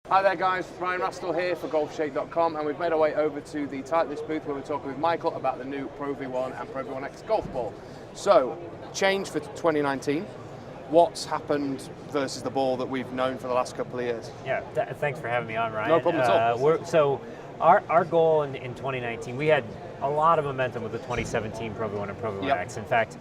Hi there guys, Ryan Rastall here for Golfshake.com, and we've made our way over to the Titleist booth where we're talking with Michael about the new Pro V1 and Pro V1x golf ball. So, change for 2019. What's happened versus the ball that we've known for the last couple of years? Yeah, thanks for having me on, Ryan. No problem at all. So our goal in 2019, we had a lot of momentum with the 2017 Pro V1 and Pro V1x. Yep. In fact,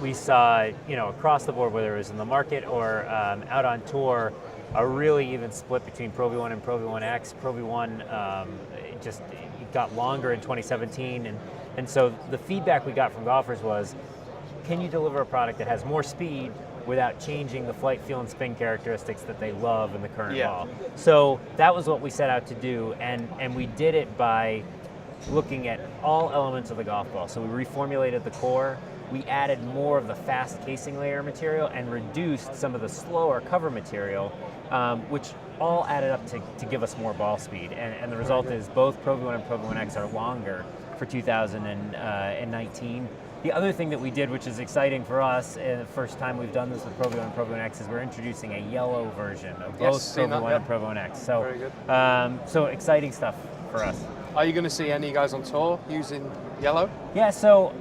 we saw, across the board, whether it was in the market or out on tour, a really even split between Pro V1 and Pro V1x. Pro V1 just got longer in 2017, and so the feedback we got from golfers was, can you deliver a product that has more speed without changing the flight, feel, and spin characteristics that they love in the current ball? So that was what we set out to do, and we did it by looking at all elements of the golf ball. So we reformulated the core, we added more of the fast casing layer material, and reduced some of the slower cover material, which all added up to give us more ball speed. And the result is both Pro V1 and Pro V1x are longer for 2019. The other thing that we did, which is exciting for us, the first time we've done this with Pro V1 and Pro V1x, is we're introducing a yellow version of both Pro V1 and Pro V1x. So, very good. So exciting stuff for us. Are you going to see any guys on tour using yellow? Yeah, so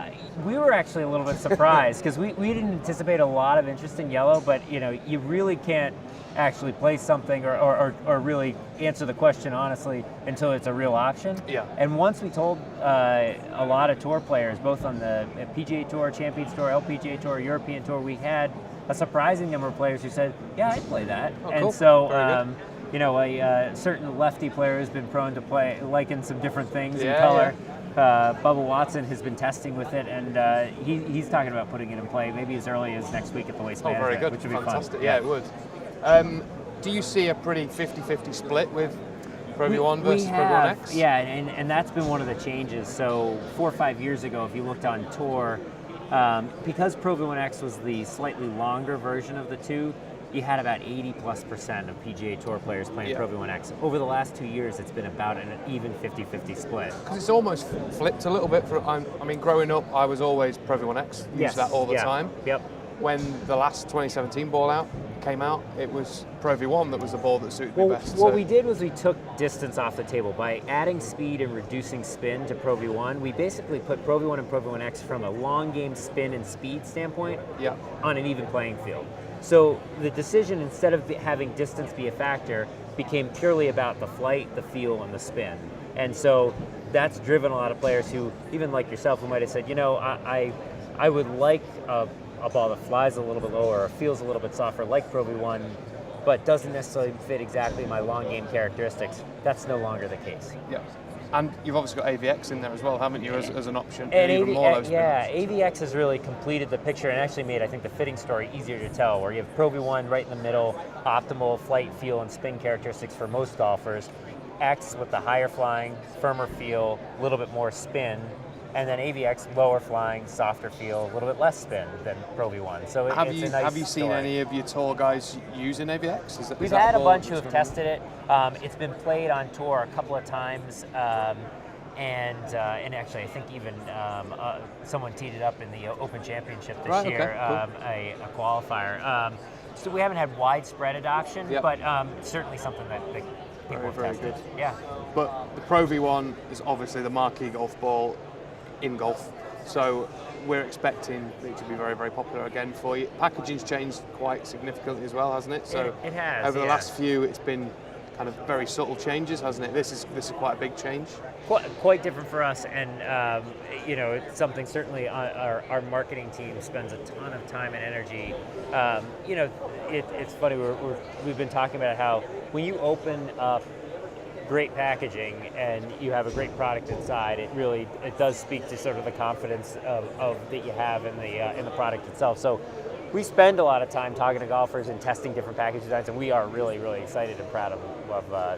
we were actually a little bit surprised because we didn't anticipate a lot of interest in yellow, but you really can't actually play something or really answer the question honestly until it's a real option. Yeah. And once we told a lot of tour players, both on the PGA Tour, Champions Tour, LPGA Tour, European Tour, we had a surprising number of players who said, yeah, I'd play that. Oh, and cool. so a certain lefty player has been prone to liking some different things in color. Yeah. Bubba Watson has been testing with it, and he's talking about putting it in play maybe as early as next week at the Waste Management, very good. which would be fantastic. fun. Yeah, it would. Do you see a pretty 50-50 split with Pro V1 versus Pro V1x? Yeah, and that's been one of the changes. So 4 or 5 years ago, if you looked on tour, because Pro V1x was the slightly longer version of the two, you had about 80+% of PGA Tour players playing Pro V1x. Over the last 2 years, it's been about an even 50-50 split. Because it's almost flipped a little bit. I mean, growing up, I was always Pro V1x. Used that all the time. Yep. When the last 2017 ball came out, it was Pro V1 that was the ball that suited me best. What we did was we took distance off the table. By adding speed and reducing spin to Pro V1, we basically put Pro V1 and Pro V1x from a long game spin and speed standpoint on an even playing field. So the decision, instead of having distance be a factor, became purely about the flight, the feel, and the spin. And so that's driven a lot of players who, even like yourself, who might have said, I would like a ball that flies a little bit lower or feels a little bit softer like Pro V1, but doesn't necessarily fit exactly my long game characteristics. That's no longer the case. Yeah. And you've obviously got AVX in there as well, haven't you, as an option? And even more low spin. AVX has really completed the picture and actually made, I think, the fitting story easier to tell, where you have Pro V1 right in the middle, optimal flight, feel, and spin characteristics for most golfers, X with the higher flying, firmer feel, a little bit more spin, and then AVX, lower flying, softer feel, a little bit less spin than Pro V1. So it's a nice Have you seen story. any of your tour guys using AVX? We've had a bunch who have tested it. It's been played on tour a couple of times, and actually I think even someone teed it up in the Open Championship this year, a qualifier. So we haven't had widespread adoption, but certainly something that people have tested. Good. Yeah. But the Pro V1 is obviously the marquee golf ball in golf, so we're expecting it to be very, very popular again for you. Packaging's changed quite significantly as well, hasn't it? So it has. Over the last few, it's been kind of very subtle changes, hasn't it? This is quite a big change. Quite different for us, and it's something certainly our marketing team spends a ton of time and energy. It's funny, we've been talking about how when you open up great packaging and you have a great product inside, it does speak to sort of the confidence of that you have in the product itself. So we spend a lot of time talking to golfers and testing different package designs, and we are really, really excited and proud of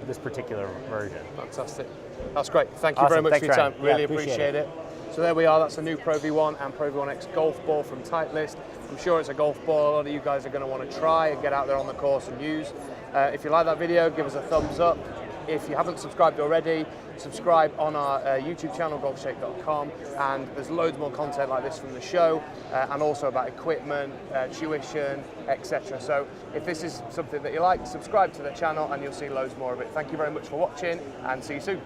this particular version. Fantastic. That's great. Thank you very much for your time. Ryan. Really appreciate it. So there we are. That's the new Pro V1 and Pro V1x golf ball from Titleist. I'm sure it's a golf ball a lot of you guys are going to want to try and get out there on the course and use. If you like that video, give us a thumbs up. if you haven't subscribed already, subscribe on our YouTube channel, Golfshake.com, and there's loads more content like this from the show, and also about equipment, tuition, etc. So if this is something that you like, subscribe to the channel and you'll see loads more of it. Thank you very much for watching, and see you soon.